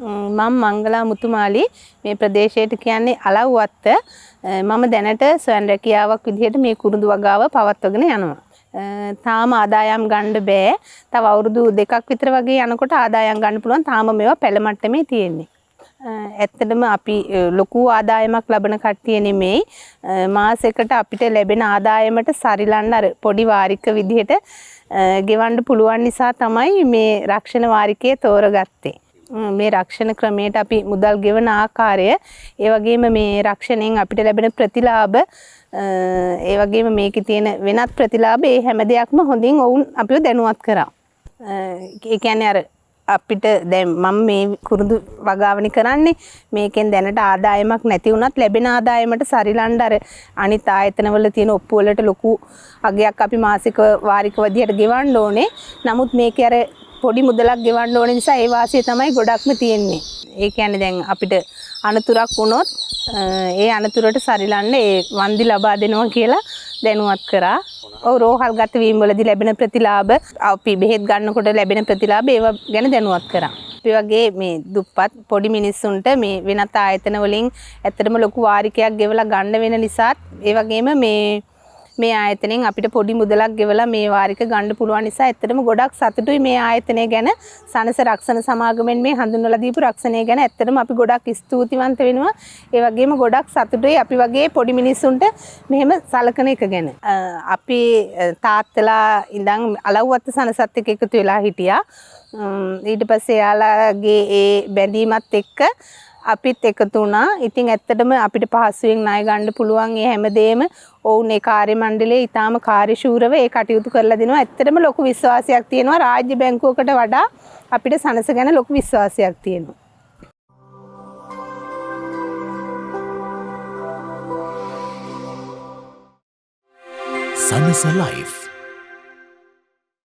මම මංගලා මුතුමාලි මේ ප්‍රදේශයට කියන්නේ අලව්වත්ත. මම දැනට ස්වයං රැකියාවක් විදිහට මේ කුරුඳු වගාව පවත්වගෙන යනවා. තාම ආදායම් ගන්න බෑ. තව අවුරුදු 2ක් විතර වගේ යනකොට ආදායම් ගන්න පුළුවන්. තාම මේවා පැල මට්ටමේ තියෙන්නේ. ඇත්තටම අපි ලොකු ආදායමක් ලබන කට්ටිය නෙමෙයි. මාසෙකට අපිට ලැබෙන ආදායමට සරිලන්න අර පොඩි වාරික විදිහට ගෙවන්න පුළුවන් නිසා තමයි මේ රක්ෂණ වාරිකය තෝරගත්තේ. මේ රක්ෂණ ක්‍රමයට අපි මුදල් ගෙවන ආකාරය, ඒ වගේම මේ රක්ෂණයෙන් අපිට ලැබෙන ප්‍රතිලාභ, ඒ වගේම මේකේ තියෙන වෙනත් ප්‍රතිලාභ, ඒ හැම දෙයක්ම හොඳින් ඔවුන් අපිව දැනුවත් කරා. ඒ කියන්නේ අර අපිට දැන් මම මේ කුරුඳු වගාවනි කරන්නේ මේකෙන් දැනට ආදායමක් නැති වුණත් ලැබෙන ආදායමට සරිලන්න අර අනිත් ආයතනවල තියෙන ඔප්පු වලට ලොකු අගයක් අපි මාසික වාරික විදියට ගෙවන්න ඕනේ. නමුත් මේකේ අර පොඩි මුදලක් ගෙවන්න ඕන නිසා ඒ වාසිය තමයි ගොඩක්ම තියෙන්නේ. ඒ කියන්නේ දැන් අපිට අනතුරක් වුණොත් ඒ අනතුරට සරිලන්න ඒ වන්දි ලබා දෙනවා කියලා දැනුවත් කරා. ඔව් රෝහල් ගත වීම වලදී ලැබෙන ප්‍රතිලාභ, අපි බෙහෙත් ගන්නකොට ලැබෙන ප්‍රතිලාභ ඒවා ගැන දැනුවත් කරා. අපි වගේ මේ දුප්පත් පොඩි මිනිස්සුන්ට මේ වෙනත් ආයතන වලින් ඇත්තටම ලොකු වාරිකයක් ගෙවලා ගන්න වෙන නිසාත්, ඒ වගේම මේ ආයතනෙන් අපිට පොඩි මුදලක් ගෙවලා මේ වාරික ගන්න පුළුවන් නිසා ඇත්තටම ගොඩක් සතුටුයි මේ ආයතනය ගැන. සනස රක්ෂණ සමාගමෙන් මේ හඳුන්වලා දීපු රක්ෂණය ගැන ඇත්තටම අපි ගොඩක් ස්තුතිවන්ත වෙනවා. ඒ වගේම ගොඩක් සතුටුයි අපි වගේ පොඩි මිනිස්සුන්ට මෙහෙම සලකන එක ගැන. අපි තාත්තලා ඉඳන් අලව්වත්ත සනසත් එක්ක එකතු වෙලා හිටියා. ඊට පස්සේ එයාලගේ ඒ බැඳීමත් එක්ක අපිත් එකතු වුණා. ඉතින් ඇත්තටම අපිට පහසුවෙන් ණය ගන්න පුළුවන් ඒ හැමදේම ඔවුන් ඒ කාර්ය මණ්ඩලයේ ඊටාම කාර්යශූරව ඒ කටයුතු කරලා දෙනවා. ඇත්තටම ලොකු විශ්වාසයක් තියෙනවා. රාජ්‍ය බැංකුවකට වඩා අපිට සනස ගැන ලොකු විශ්වාසයක් තියෙනවා. Sanasa Life